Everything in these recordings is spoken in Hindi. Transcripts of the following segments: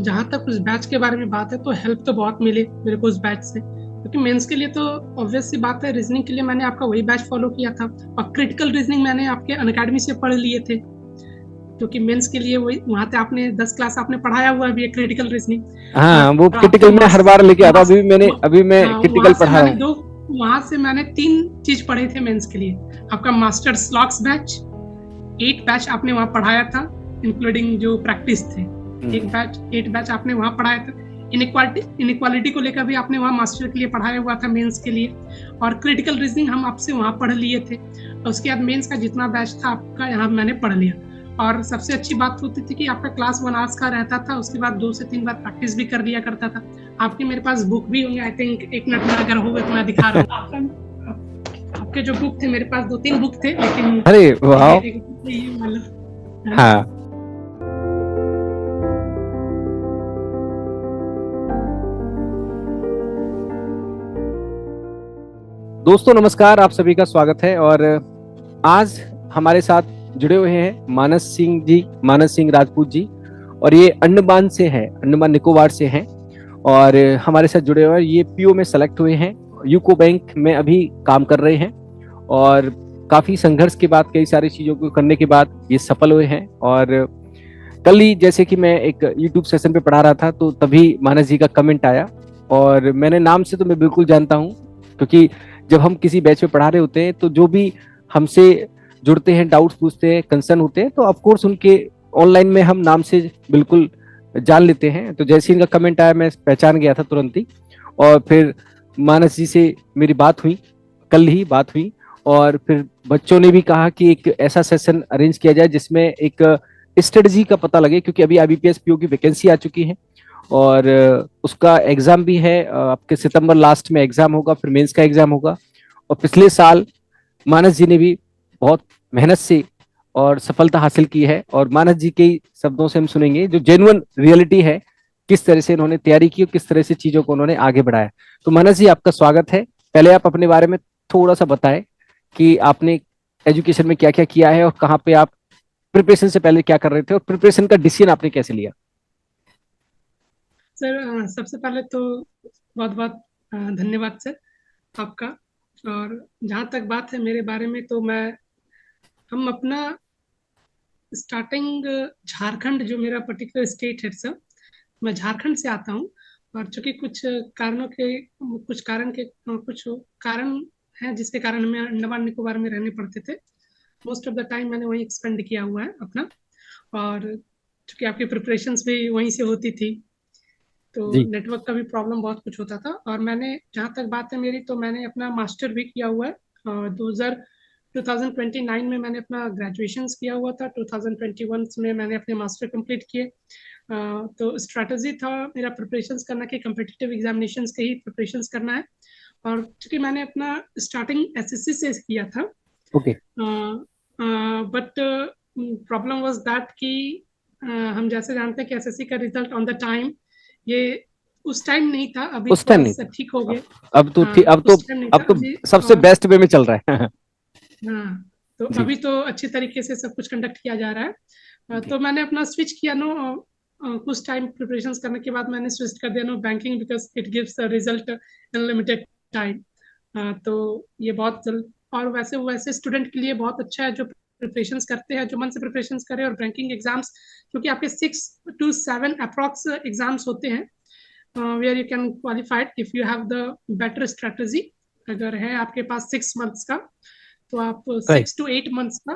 जहाँ तक उस बैच के बारे में बात है तो हेल्प तो बहुत मिली मेरे को उस बैच से, क्योंकि मेंस के लिए तो ऑब्वियस सी बात है, रीजनिंग के लिए मैंने आपका वही बैच फॉलो किया था और क्रिटिकल रीजनिंग मैंने आपके अनअकैडमी से पढ़ लिए थे, क्योंकि मेंस के लिए वही वहाँ पे आपने 10 क्लास आपने पढ़ाया हुआ है क्रिटिकल रीजनिंग। हाँ, वो और आपके क्रिटिकल में हर बार लेके आता हूँ। अभी मैं हाँ, क्रिटिकल पढ़ा रहा हूँ। वहां से मैंने 3 चीज पढ़े थे मेंस के लिए। आपका मास्टर स्लॉक्स बैच, 8 बैच आपने वहाँ पढ़ाया था इंक्लूडिंग जो प्रैक्टिस थे। 8 बैच आपने वहाँ पढ़ाया था। इनइक्वालिटी को लेकर भी आपने वहाँ मास्टर के लिए पढ़ाया हुआ था मेंस के लिए, और क्रिटिकल रीजनिंग हम आपसे वहाँ पढ़ लिए थे। उसके बाद मेंस का जितना बैच था आपका यहाँ मैंने पढ़ लिया। और सबसे अच्छी बात होती थी कि आपका क्लास 1 आवर्स का रहता था, उसके बाद 2 से 3 बार प्रैक्टिस भी कर लिया करता था। आपके मेरे पास बुक भी होंगे, आई थिंक 1 मिनट में अगर होगा तो मैं दिखा रहा हूँ। आपके जो बुक थे, मेरे पास 2-3 बुक थे, लेकिन अरे वाह, हाँ। दोस्तों नमस्कार, आप सभी का स्वागत है। और आज हमारे साथ जुड़े हुए हैं मानस सिंह राजपूत जी, और ये अंडमान से है, अंडमान निकोबार से हैं, और हमारे साथ जुड़े हुए हैं। ये पीओ में सेलेक्ट हुए हैं, यूको बैंक में अभी काम कर रहे हैं, और काफी संघर्ष के बाद, कई सारी चीजों को करने के बाद ये सफल हुए हैं। और कल ही जैसे कि मैं एक यूट्यूब सेशन पे पढ़ा रहा था, तो तभी मानस जी का कमेंट आया, और मैंने नाम से तो मैं बिल्कुल जानता हूँ, क्योंकि जब हम किसी बैच में पढ़ा रहे होते हैं तो जो भी हमसे जुड़ते हैं, डाउट्स पूछते हैं, कंसर्न होते हैं, तो ऑफकोर्स उनके ऑनलाइन में हम नाम से बिल्कुल जान लेते हैं। तो जैसे इनका कमेंट आया, मैं पहचान गया था तुरंत ही, और फिर मानस जी से मेरी बात हुई, कल ही बात हुई, और फिर बच्चों ने भी कहा कि एक ऐसा सेशन अरेंज किया जाए जिसमें एक स्ट्रेटजी का पता लगे, क्योंकि अभी आईबीपीएस पीओ की वैकेंसी आ चुकी है, और उसका एग्जाम भी है। आपके सितंबर लास्ट में एग्जाम होगा, फिर मेंस का एग्जाम होगा। और पिछले साल मानस जी ने भी बहुत मेहनत से और सफलता हासिल की है, और मानस जी के शब्दों से हम सुनेंगे जो जेन्युइन रियलिटी है, किस तरह से इन्होंने तैयारी की और किस तरह से चीजों को उन्होंने आगे बढ़ाया। तो मानस जी, आपका स्वागत है। पहले आप अपने बारे में थोड़ा सा बताएं कि आपने एजुकेशन में क्या क्या किया है, और कहाँ पे आप प्रिपरेशन से पहले क्या कर रहे थे, और प्रिपरेशन का डिसीजन आपने कैसे लिया। सर, सबसे पहले तो बहुत बहुत धन्यवाद सर आपका। और जहाँ तक बात है मेरे बारे में, तो हम अपना स्टार्टिंग झारखंड, जो मेरा पर्टिकुलर स्टेट है सर, मैं झारखंड से आता हूँ। और चूंकि कुछ कारण हैं जिसके कारण हमें अंडमान निकोबार में रहने पड़ते थे। मोस्ट ऑफ द टाइम मैंने वहीं एक्सपेंड किया हुआ है अपना। और चूंकि आपकी प्रिपरेशंस भी वहीं से होती थी, तो जी। नेटवर्क का भी प्रॉब्लम बहुत कुछ होता था। और मैंने, जहाँ तक बात है मेरी, तो मैंने अपना मास्टर भी किया हुआ है। और 2029 में मैंने अपना ग्रेजुएशन किया हुआ था। 2021 में मैंने अपने मास्टर कंप्लीट किए। तो स्ट्रैटेजी था मेरा प्रिपरेशंस करना कि कम्पिटिटिव एग्जामिनेशंस के ही प्रिपरेशंस करना है। और चूंकि मैंने अपना स्टार्टिंग एसएससी से किया था, okay. But problem was that कि हम जैसे जानते हैं कि एसएससी का रिजल्ट ऑन द टाइम, ये उस टाइम नहीं था, अभी उस टाइम थोड़ा नहीं सा था। ठीक हो गया। अब तो हाँ, उस टाइम नहीं था अब तो अभी। सबसे बेस्ट वे में चल रहा है। हाँ, तो जी। अभी तो अच्छी तरीके से सब कुछ कंडक्ट किया जा रहा है। ओके। तो मैंने अपना स्विच किया नो, कुछ टाइम प्रिपरेशंस करने के बाद मैंने स्विच कर दिया no banking, because it gives result in limited time. तो ये बहुत जल्द, और वैसे वैसे स्टूडेंट के लिए बहुत अच्छा है जो प्रिपरेशंस करते हैं, जो मन से प्रिपरेशंस करे। और बैंकिंग एग्जाम्स, क्योंकि आपके 6 to 7 अप्रॉक्स एग्जाम्स होते हैं, where you can qualified if you have the better strategy. अगर है आपके पास 6 मंथ्स का, तो आप राइट। 6 to 8 मंथ्स का,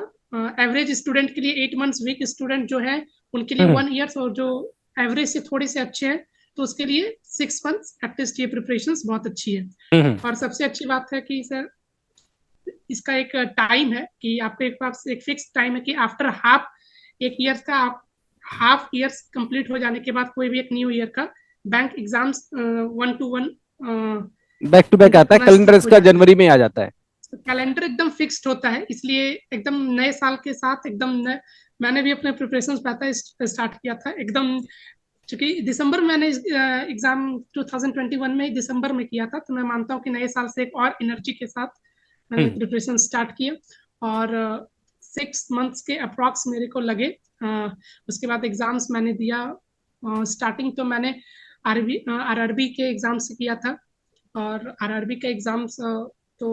एवरेज स्टूडेंट के लिए 8 मंथ्स, वीक स्टूडेंट जो है उनके लिए हम्म 1 ईयर, और जो एवरेज से थोड़े से अच्छे हैं तो उसके लिए 6 मंथ्स। एटलीस्ट ये प्रिपरेशन बहुत अच्छी है। हम्म और सबसे अच्छी बात है कि सर, इसका एक टाइम है कि आपके पास एक फिक्स टाइम है कि आफ्टर हाफ, 1 ईयर का, आप हाफ ईयर्स कंप्लीट हो जाने के बाद कोई भी एक न्यू ईयर का bank exams 1 to 1 back to back आता कंडक्ट है, होना कैलेंडर स्टार्ट हो इसका जाता है। जनवरी में आ जाता है। कैलेंडर एकदम फिक्स्ड होता है, इसलिए एकदम नए साल के साथ एकदम नए, मैंने भी अपने प्रिपरेशन पता स्टार्ट किया था एकदम। चूंकि दिसंबर में मैंने एग्जाम 2021 में ही दिसंबर में किया था, तो मैं मानता हूँ कि नए साल से एक और एनर्जी के साथ मैंने हम्म प्रिपरेशन स्टार्ट किया। और 6 मंथ्स के अप्रॉक्स मेरे को लगे। उसके बाद एग्जाम्स मैंने दिया। स्टार्टिंग तो मैंने आरआरबी के एग्जाम से किया था, और आरआरबी का एग्जाम्स तो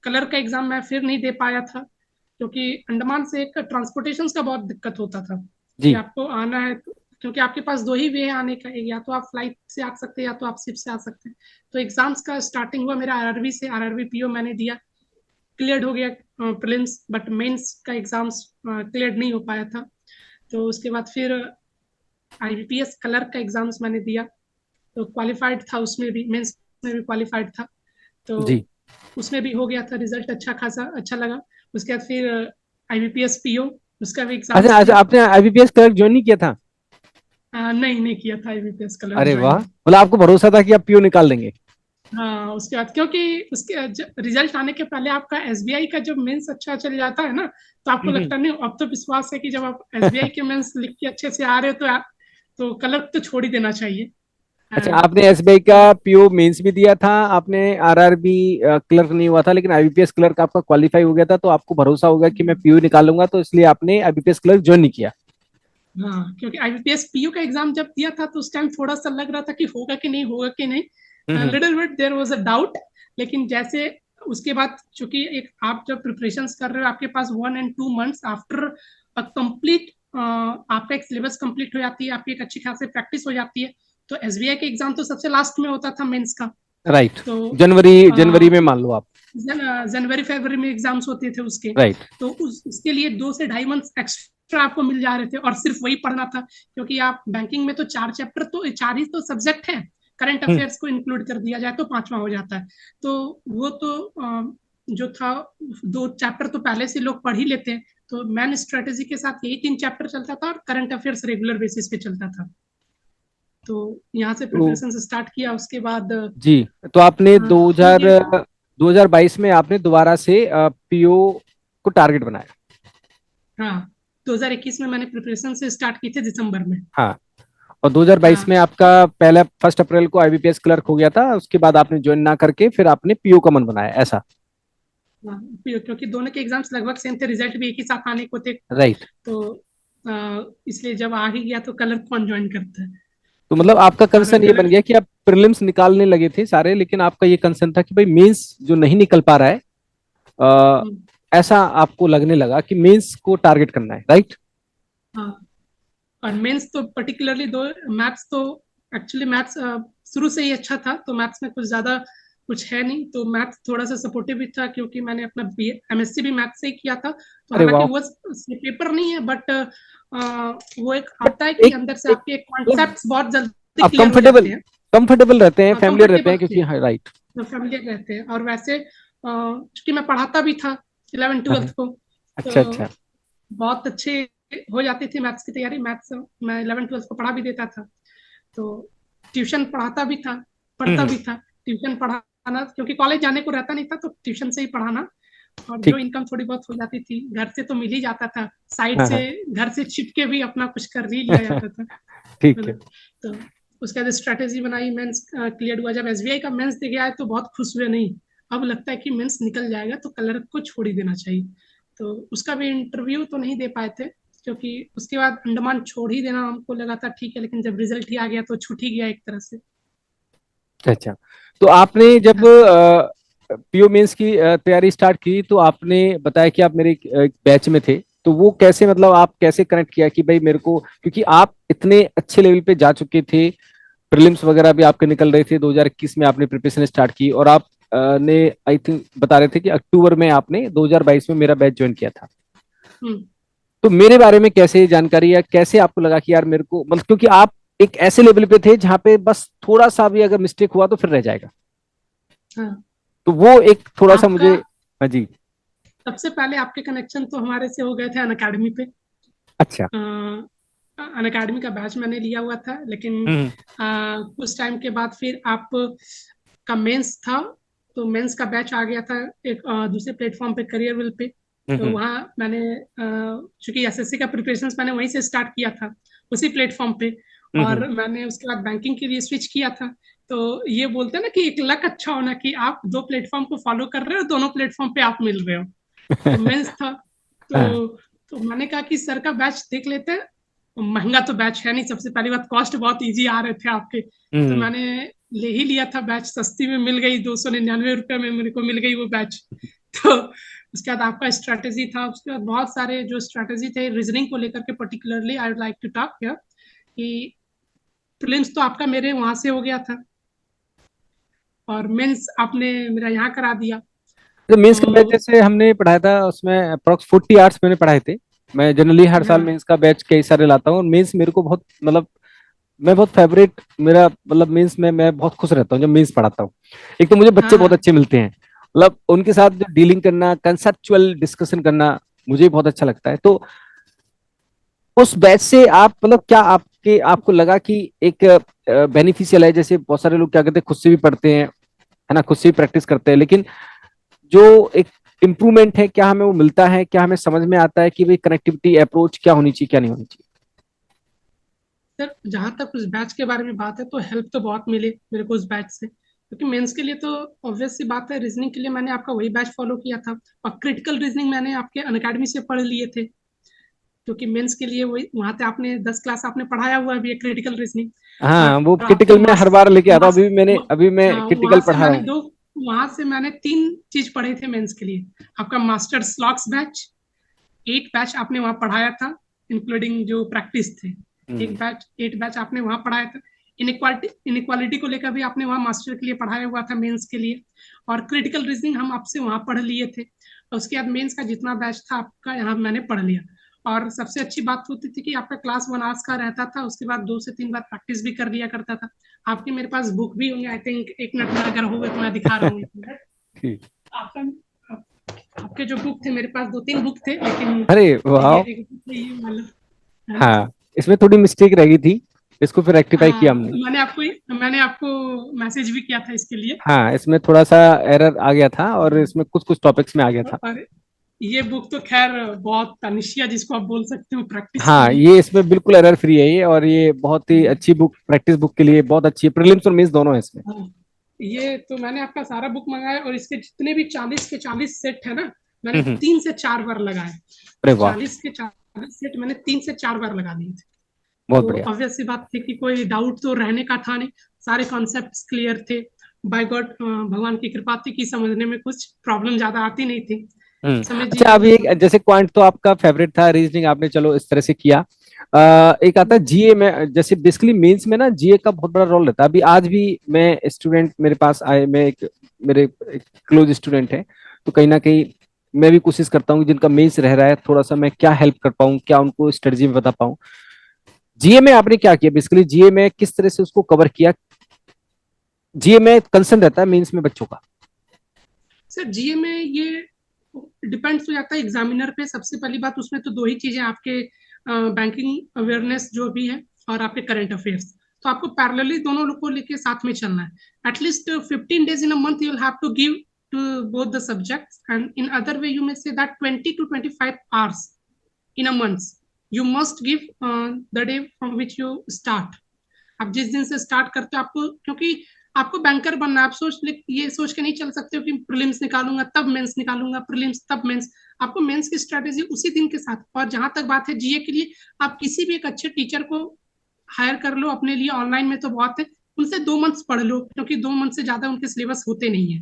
कलर का एग्जाम मैं फिर नहीं दे पाया था, क्योंकि अंडमान से एक ट्रांसपोर्टेशन का बहुत दिक्कत होता था कि जी आपको आना है क्योंकि आपके पास दो ही वे आने का, या तो आप फ्लाइट से आ सकते हैं या तो आप शिप से आ सकते हैं। तो एग्जाम्स का स्टार्टिंग हुआ मेरा आरआरबी से, आरआरबी पीओ मैंने दिया, क्लियर हो गया प्रीलिम्स, बट मेंस का एग्जाम्स क्लियर नहीं हो पाया था। तो उसके बाद फिर आईबीपीएस कलर का एग्जाम्स मैंने दिया, तो क्वालिफाइड था उसमें भी, मेंस में भी क्वालिफाइड था, तो जी। उसमें भी हो गया था, रिजल्ट अच्छा खासा अच्छा लगा। उसके बाद फिर आईबीपीएस पीओ, उसका भी अच्छा एग्जाम्स अच्छा, दिया। आपने आईबीपीएस क्लर्क ज्वाइन नहीं किया था? नहीं किया था आईबीपीएस कलर अरे वाह, ज्वाइन। मतलब आपको भरोसा था कि आप पीओ निकाल देंगे। हाँ, उसके बाद क्योंकि उसके रिजल्ट आने के पहले आपका एसबीआई का जब मेंस अच्छा चल जाता है ना, तो आपको हम्म। लगता नहीं, अब तो विश्वास है कि जब आप एसबीआई के मेंस लिख के अच्छे से आ रहे हो तो तो कलर तो छोड़ ही देना चाहिए। अच्छा, हाँ, आपने एसबीआई का तो पीओ मेंस भी दिया था, आपने आरआरबी क्लर्क नहीं हुआ था, लेकिन आईबीपीएस क्लर्क आपका क्वालिफाई हो गया था, तो आपको भरोसा होगा कि मैं पीओ निकालूंगा, तो इसलिए आपने आईबीपीएस क्लर्क ज्वाइन नहीं किया। हाँ, क्योंकि आईबीपीएस पीयू का एग्जाम जब दिया था तो उस टाइम थोड़ा सा लग रहा था कि होगा कि नहीं, होगा कि नहीं, hmm. Little bit there was a doubt. लेकिन जैसे उसके बाद, चूंकि एक आप जब प्रिपरेशंस कर रहे हो, आपके पास 1 and 2 months after a complete, आपका एक सिलेबस कंप्लीट हो जाती है, आपकी एक अच्छी खासी प्रैक्टिस हो जाती है। तो एसबीआई के एग्जाम तो सबसे लास्ट में होता था मेंस का। राइट। तो जनवरी जनवरी में मान लो आप। जनवरी फरवरी में एग्जाम्स होते थे उसके। राइट। तो उसके लिए 2 से ढाई मंथ एक्स्ट्रा आपको मिल जा रहे थे, और सिर्फ वही पढ़ना था, क्योंकि आप बैंकिंग में तो 4 चैप्टर, तो 4 ही तो सब्जेक्ट है, करंट हम्म। अफेयर्स को इंक्लूड कर दिया जाए तो पांचवा हो जाता है। तो वो तो जो था, 2 चैप्टर तो पहले से लोग पढ़ ही लेते हैं, तो मैन स्ट्रेटेजी के साथ यही 3 चैप्टर चलता था, और करंट अफेयर्स रेगुलर बेसिस पे चलता था। तो यहाँ से तो प्रिपरेशन स्टार्ट किया, उसके बाद जी, तो आपने हो 2000 गया। 2022 में आपने दोबारा से पीओ को टारगेट बनाया। हाँ, 2021 में मैंने प्रिपरेशन से स्टार्ट की थी, दिसंबर में। हाँ, और 2022 हाँ, में आपका पहला 1 अप्रैल को आईबीपीएस क्लर्क हो गया था, उसके बाद आपने ज्वाइन ना करके फिर आपने पीओ का मन बनाया, ऐसा? हाँ, क्योंकि दोनों के एग्जाम्स लगभग सेम थे, रिजल्ट भी एक ही साथ आने को थे। राइट। तो इसलिए जब आ ही गया तो कलर कौन ज्वाइन करता है। तो तो मतलब आपका और कंसर्न ये बन कलर, गया कि आप प्रीलिम्स निकालने लगे थे सारे, लेकिन आपका ये कंसर्न था कि भाई मेंस जो नहीं निकल पा रहा है, अ, ऐसा आपको लगने लगा कि मेंस को टारगेट करना है, राइट? हाँ, और मेंस तो पर्टिकुलरली दो, मैथ्स तो एक्चुअली मैथ्स शुरू से ही अच्छा था, तो मैथ्स में कुछ ज्यादा कुछ है नहीं, तो मैथ्स थोड़ा सा सपोर्टिव भी था, क्योंकि मैंने अपना बी एमएससी भी मैथ्स से ही किया था। तो अरे हालांकि वाह। वो पेपर नहीं है, बट वो एक बट आता है कि एक अंदर से एक आपके मतलब कॉन्सेप्ट्स बहुत जल्दी आप क्लियर हो जाते कंफर्टेबल हैं। कंफर्टेबल रहते हैं, फैमिलियर रहते कंफर्टेबल हैं, क्योंकि थे, हाँ, राइट। फैमिलियर रहते हैं, और वैसे चूंकि मैं पढ़ाता भी था 11th 12th को, अच्छा तो अच्छा। बहुत अच्छे हो जाती थी मैथ्स की तैयारी। मैथ्स मैं 11th 12th को पढ़ा भी देता था, तो ट्यूशन पढ़ाता भी था, पढ़ता हम्म। भी था। ट्यूशन पढ़ाना, क्योंकि कॉलेज जाने को रहता नहीं था, तो ट्यूशन से ही पढ़ाना, और जो ठीक। इनकम थोड़ी बहुत हो जाती थी घर से तो मिल ही जाता था, साइड हाँ से हाँ। घर से छिप के भी अपना कुछ कर ही लिया जाता था, है ठीक ना। है। तो उसके बाद स्ट्रेटेजी बनाई, मेंस क्लियर हुआ, जब एसबीआई का मेंस दिख गया है तो बहुत खुश हुए नहीं, अब लगता है कि मेंस निकल जाएगा तो कलर को छोड़ ही देना चाहिए। तो उसका भी इंटरव्यू तो नहीं दे पाए थे, क्योंकि उसके बाद अंडमान छोड़ ही देना हमको लगा था ठीक है, लेकिन जब रिजल्ट ही आ गया तो छूट ही गया एक तरह से। अच्छा, तो आपने जब हाँ, पीओ मेंस की तैयारी स्टार्ट की, तो आपने बताया कि आप मेरे एक बैच में थे, तो वो कैसे, मतलब आप कैसे कनेक्ट किया कि भाई मेरे को, क्योंकि आप इतने अच्छे लेवल पे जा चुके थे, प्रीलिम्स वगैरह भी आपके निकल रहे थे, 2021 में आपने प्रिपरेशन स्टार्ट की, और आप ने आई थिंक बता रहे थे कि अक्टूबर में आपने 2022 में मेरा बैच ज्वाइन किया था। हम्म, तो मेरे बारे में कैसे जानकारी, या कैसे आपको लगा कि यार मेरे को, मतलब क्योंकि आप एक ऐसे लेवल पे थे जहां पे बस थोड़ा सा भी अगर मिस्टेक हुआ तो फिर रह जाएगा, हाँ, तो वो एक थोड़ा सा आपका मुझे। हाँ जी। सबसे पहले आपके कनेक्शन तो हमारे से हो गए थे अन अकेडमी पे। अच्छा। अन अकेडमी का बैच मैंने लिया हुआ था, लेकिन हम्म। कुछ टाइम के बाद फिर आप का मेंस था, तो मेंस का बैच आ गया था एक दूसरे प्लेटफॉर्म पे, करियर विल पे। तो हम्म। वहाँ मैंने चूंकि एसएससी का प्रिपरेशन मैंने वहीं से स्टार्ट किया था, उसी प्लेटफॉर्म पे। हम्म। और मैंने उसके बाद बैंकिंग के लिए स्विच किया था। तो ये बोलते हैं ना कि एक लक अच्छा होना, कि आप दो प्लेटफॉर्म को फॉलो कर रहे हो, दोनों प्लेटफॉर्म पे आप मिल रहे हो। तो मेंस था, हाँ। तो तो मैंने कहा कि सर का बैच देख लेते हैं, महंगा तो बैच है नहीं, सबसे पहली बात कॉस्ट बहुत इजी आ रहे थे आपके, तो मैंने ले ही लिया था बैच, सस्ती में मिल गई, 299 रुपये में मेरे को मिल गई वो बैच। तो उसके बाद आपका स्ट्रैटेजी था, उसके बाद बहुत सारे जो स्ट्रैटेजी थे रीजनिंग को लेकर के particularly I would like to talk here कि प्रीलिम्स तो आपका मेरे वहां से हो गया था और मेंस आपने मेरा यहाँ करा दिया। तो मेंस का बैच तो जैसे हमने पढ़ाया था उसमें अप्रोक्स 40 आवर्स मैंने पढ़ाए थे। मैं जनरली हर साल हाँ मेंस का बैच कई सारे लाता हूँ, और मेंस मेरे को बहुत मतलब मैं बहुत फेवरेट, मेरा मतलब मीन्स में मैं बहुत खुश रहता हूँ जब मीन्स पढ़ाता हूँ। एक तो मुझे बच्चे बहुत हाँ अच्छे मिलते हैं, मतलब उनके साथ जो डीलिंग करना, कंसेप्चुअल डिस्कशन करना मुझे बहुत अच्छा लगता है। तो उस बैच से आप मतलब क्या आपके आपको लगा कि एक बेनिफिशियल है? जैसे बहुत सारे लोग क्या करते हैं, खुद से भी पढ़ते हैं, है ना, खुद से भी प्रैक्टिस करते हैं, लेकिन जो एक इम्प्रूवमेंट है क्या हमें वो मिलता है? क्या हमें समझ में आता है कि भाई कनेक्टिविटी अप्रोच क्या होनी चाहिए, क्या नहीं होनी चाहिए? सर, जहाँ तक उस बैच के बारे में बात है तो हेल्प तो बहुत मिले मेरे को उस बैच से, क्योंकि मेंस के लिए तो ऑब्वियस सी बात है, रीजनिंग के लिए मैंने आपका वही बैच फॉलो किया था, और क्रिटिकल रीजनिंग मैंने आपके अनअकैडमी से पढ़ लिए थे, क्योंकि मेंस के लिए वही वहाँ पे आपने 10 क्लास आपने पढ़ाया हुआ है क्रिटिकल रीजनिंग। हाँ, वो और आपके क्रिटिकल में हर बार लेके आता हूँ, मास, अभी मैं हाँ क्रिटिकल पढ़ा रहा हूँ। वहां से मैंने 3 चीज पढ़े थे मेंस के लिए। आपका मास्टर्स लॉक्स बैच, 8 बैच आपने वहाँ पढ़ाया था, इंक्लूडिंग जो प्रैक्टिस थे, हम्म। 8 बैच आपने वहाँ पढ़ाया था। इनक्वालिटी को लेकर भी आपने वहाँ मास्टर के लिए पढ़ाया हुआ था मेंस के लिए, और क्रिटिकल रीजनिंग हम आपसे वहाँ पढ़ लिए थे। और उसके बाद मेंस का जितना बैच था आपका यहाँ मैंने पढ़ लिया। और सबसे अच्छी बात होती थी कि आपका क्लास 1 आवर्स का रहता था, उसके बाद 2 से 3 बार प्रैक्टिस भी कर लिया करता था। आपके मेरे पास बुक भी होंगे, आई थिंक 1 मिनट में अगर होगा तो मैं दिखा रहा हूँ, 1 मिनट। ठीक। आपका आपके जो बुक थे, मेरे पास 2-3 बुक थे, लेकिन अरे ये वाह। एक बुक है, ये वाला है ना। हाँ, इसमें थोड़ी मिस्टेक रह गई थी, इसको फिर रेक्टिफाई किया हाँ, हमने। मैंने आपको मैसेज भी किया था इसके लिए। हाँ, इसमें थोड़ा सा एरर आ गया था, और इसमें कुछ कुछ टॉपिक्स में आ गया था। और ये बुक तो खैर बहुत तनिष्या जिसको आप बोल सकते हो प्रैक्टिस के हाँ, लिए। ये इसमें बिल्कुल एरर फ्री है ये, और ये बहुत ही अच्छी बुक, प्रैक्टिस बुक के लिए बहुत अच्छी है। प्रीलिम्स और मेंस दोनों है इसमें। हाँ, ये तो मैंने आपका सारा बुक मंगाया, और इसके जितने भी 40 के 40 सेट है ना, मैंने हम्म। 3 से 4 बार लगाए। अरे वाह, 40 के 40 सेट मैंने 3 से 4 बार लगा दिए थे। बहुत तो बढ़िया। ऑब्वियस सी बात थी कि कोई डाउट तो रहने का था नहीं, सारे कॉन्सेप्ट्स क्लियर थे। बाय गॉड, भगवान की कृपा थी कि समझने में कुछ प्रॉब्लम ज्यादा आती नहीं थी। अच्छा, समझिए अभी एक जैसे क्वांट तो आपका फेवरेट था, रीजनिंग आपने चलो इस तरह से किया। एक आता है जीए में, जैसे बेसिकली मेंस में ना जीए का बहुत बड़ा रोल रहता है। अभी आज भी मैं स्टूडेंट मेरे पास आए, मैं एक मेरे क्लोज स्टूडेंट है, तो कहीं ना कहीं मैं भी कोशिश करता हूँ कि जिनका मेंस रह रहा है थोड़ा सा मैं क्या हेल्प कर पाऊँ, क्या उनको स्ट्रेटजी में बता पाऊँ। जीए में आपने क्या किया? बेसिकली जीए में किस तरह से उसको कवर किया? जीए में कंसर्न रहता है मेंस में बच्चों का। सर, जीए में ये डिपेंड्स हो जाता है एग्जामिनर पे। सबसे पहली बात, उसमें तो 2 ही चीजें आपके, बैंकिंग अवेयरनेस जो भी है और आपके करंट अफेयर्स, तो आपको पैरेलली दोनों लोग को लेके साथ में चलना है। At least 15 days in a month you will have to give to both the subjects, and in other way you may say that 20 to 25 hours in a month you must give the day from which you start. आप जिस दिन से स्टार्ट करते हो, आपको क्योंकि आपको बैंकर बनना है, आप ये सोच के नहीं चल सकते हो कि प्रीलिम्स निकालूंगा तब मेंस निकालूंगा, प्रीलिम्स तब मेंस। आपको मेंस की स्ट्रेटेजी उसी दिन के साथ। और जहां तक बात है जीए के लिए, आप किसी भी एक अच्छे टीचर को हायर कर लो अपने लिए, ऑनलाइन में तो बहुत है, उनसे 2 मंथ्स पढ़ लो, क्योंकि 2 मंथ से ज्यादा उनके सिलेबस होते नहीं है।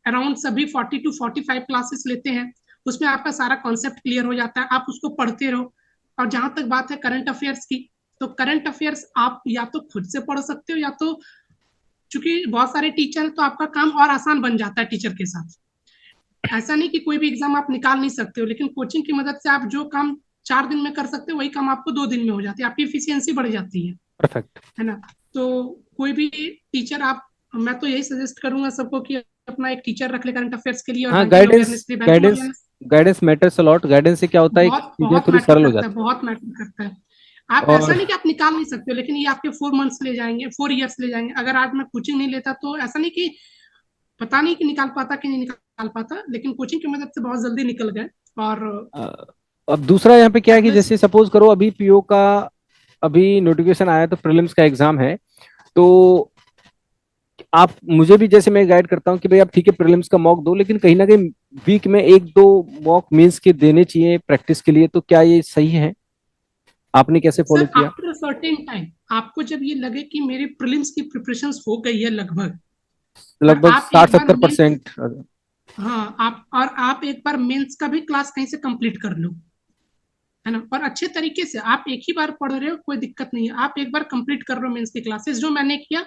अराउंड सभी 40 to 45 क्लासेस लेते हैं, उसमें आपका सारा कॉन्सेप्ट क्लियर हो जाता है, आप उसको पढ़ते रहो। और जहां तक बात है करंट अफेयर्स की, तो करंट अफेयर्स आप या तो खुद से पढ़ सकते हो, या तो चूंकि बहुत सारे टीचर हैं तो आपका काम और आसान बन जाता है टीचर के साथ। ऐसा नहीं कि कोई भी एग्जाम आप निकाल नहीं सकते हो, लेकिन कोचिंग की मदद से आप जो काम 4 दिन में कर सकते हो, वही काम आपको 2 दिन में हो जाती है, आपकी इफिशियंसी बढ़ जाती परफेक्ट। है ना। तो कोई भी टीचर आप, मैं तो यही सजेस्ट करूंगा सबको कि अपना एक टीचर रख ले करंट अफेयर्स के लिए और हाँ, बैंकिंग गाइडेंस अवेयरनेस के लिए। Banking guidance awareness guidance matters a lot. Guidance से क्या होता है कि बहुत चीजें बहुत थोड़ी मैटर सरल हो करता है, जाती बहुत मैटर करता है। आप ऐसा और नहीं कि आप निकाल नहीं सकते हो, लेकिन ये आपके 4 मंथ्स ले जाएंगे, 4 years ले जाएंगे। अगर आज मैं कोचिंग नहीं लेता तो ऐसा नहीं कि पता नहीं कि निकाल पाता कि नहीं निकाल पाता, लेकिन कोचिंग की मदद से बहुत जल्दी निकल गए। और अ, अब दूसरा यहाँ पे क्या है कि एटलीस्ट जैसे सपोज करो अभी पीओ का अभी नोटिफिकेशन आया, तो प्रीलिम्स का एग्जाम है, तो आप मुझे भी जैसे मैं गाइड करता हूँ कि भाई आप ठीक है प्रीलिम्स का मॉक दो, लेकिन कहीं ना कहीं वीक में एक दो मॉक मेंस के देने चाहिए प्रैक्टिस के लिए, तो क्या ये सही है? आपने कैसे फॉलो सर किया? आफ्टर सर्टेन टाइम आपको जब ये लगे कि मेरी प्रीलिम्स की प्रिपरेशन हो गई है लगभग, और लगभग आप साठ एक बार सत्तर मेंस, परसेंट हाँ आप एक बार मेंस का भी क्लास कहीं से कंप्लीट कर लो, है ना, और अच्छे तरीके से आप एक ही बार पढ़ रहे हो, कोई दिक्कत नहीं है, आप एक बार कंप्लीट कर रहे हो मेंस की क्लासेस। जो मैंने किया,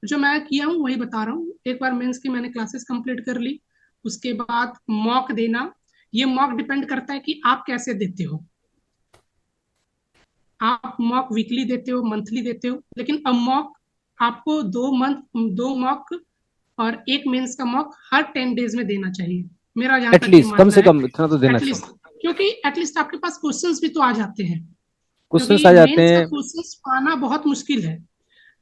जो मैं किया हूँ वही बता रहा हूँ। एक बार मेंस की मैंने क्लासेस कंप्लीट कर ली, उसके बाद मॉक देना। ये मॉक डिपेंड करता है कि आप कैसे देते हो। आप मॉक वीकली देते हो, मंथली देते हो, लेकिन अब मॉक आपको 2 मॉक और एक मेंस का मॉक हर 10 डेज में देना चाहिए, मेरा जहां तक ये एटलीस्ट, कम मानना से है। कम इतना तो देना एटलीस्ट, चाहिए। क्योंकि एटलीस्ट आपके पास क्वेश्चंस भी तो आ जाते हैं, क्योंकि क्वेश्चंस आ जाते मेंस का हैं। क्वेश्चंस पाना बहुत मुश्किल है।